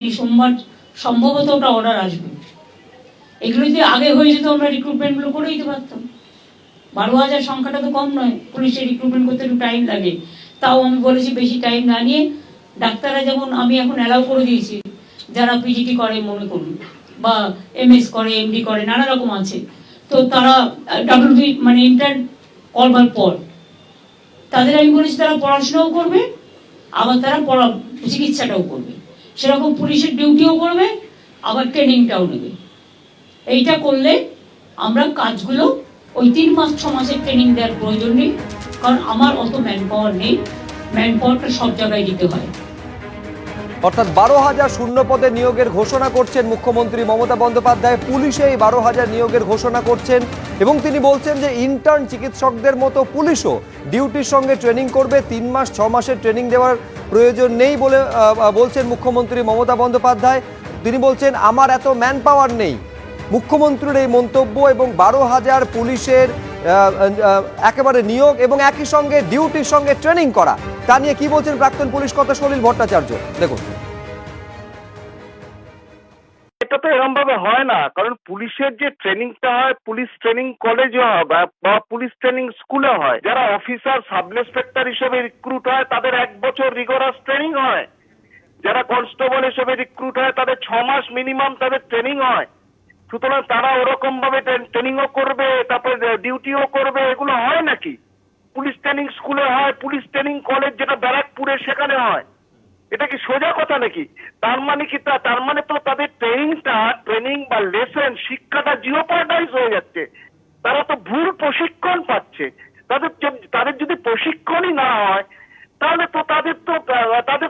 সোমবার সম্ভবত ওটা অর্ডার আসবে। এগুলো যদি আগে হয়ে যেত আমরা রিক্রুটমেন্টগুলো করে দিতে পারতাম। 12,000 সংখ্যাটা তো কম নয়, পুলিশের রিক্রুটমেন্ট করতে একটু টাইম লাগে। তাও আমি বলেছি বেশি টাইম না নিয়ে ডাক্তাররা যেমন আমি এখন অ্যালাউ করে দিয়েছি, যারা পিজিটি করে মনে করুন বা এমএস করে এমডি করে নানা রকম আছে, তো তারা ডাব্লিউবি মানে ইন্টার্ন করবার পর তাদের আমি বলেছি তারা পড়াশোনাও করবে, আবার তারা চিকিৎসাটাও করবে, সেরকম পুলিশের ডিউটিও করবে, আবার ট্রেনিংটাও নেবে। এইটা করলে আমরা কাজগুলো ওই 3 মাস 6 মাসের ট্রেনিং দেওয়ার প্রয়োজন নেই, কারণ আমার অত ম্যান পাওয়ার নেই, ম্যান পাওয়ারটা সব জায়গায় দিতে হয়। অর্থাৎ 12,000 শূন্য পদে নিয়োগের ঘোষণা করছেন মুখ্যমন্ত্রী মমতা বন্দ্যোপাধ্যায়। পুলিশে এই 12,000 নিয়োগের ঘোষণা করছেন এবং তিনি বলছেন যে ইন্টার্ন চিকিৎসকদের মতো পুলিশও ডিউটির সঙ্গে ট্রেনিং করবে। 3 মাস 6 মাসের ট্রেনিং দেওয়ার প্রয়োজন নেই বলে বলছেন মুখ্যমন্ত্রী মমতা বন্দ্যোপাধ্যায়। তিনি বলছেন আমার এত ম্যান পাওয়ার নেই। মুখ্যমন্ত্রীর এই মন্তব্য এবং 12,000 পুলিশের একেবারে নিয়োগ এবং একই সঙ্গে ডিউটির সঙ্গে ট্রেনিং করা, তা নিয়ে কি বলছেন প্রাক্তন পুলিশ কর্তা সলিল ভট্টাচার্য, দেখুন। এটা তো এরকম ভাবে হয় না, কারণ পুলিশের যে ট্রেনিংটা হয় পুলিশ ট্রেনিং কলেজে হয় বা পুলিশ ট্রেনিং স্কুলে হয়। যারা অফিসার সাব ইন্সপেক্টর হিসেবে রিক্রুট হয় তাদের 1 বছর রিগোরাস ট্রেনিং হয়। যারা কনস্টেবল হিসেবে রিক্রুট হয় তাদের 6 মাস মিনিমাম তাদের ট্রেনিং হয়। সুতরাং তারা ওরকম ভাবে ট্রেনিংও করবে, তারপরে ডিউটিও করবে, এগুলো হয় নাকি? পুলিশ ট্রেনিং স্কুলে হয়, পুলিশ ট্রেনিং কলেজ যেটা ব্যারাকপুরে সেখানে হয়। এটা কি সোজা কথা নাকি? তার মানে কি তার মানে তো তাদের ট্রেনিং বা লেসন শিক্ষাটা জিওপার্টাইজ হয়ে যাচ্ছে। তারা তো ভুল প্রশিক্ষণ পাচ্ছে। তাদের যদি প্রশিক্ষণই না হয় তাহলে তো তাদের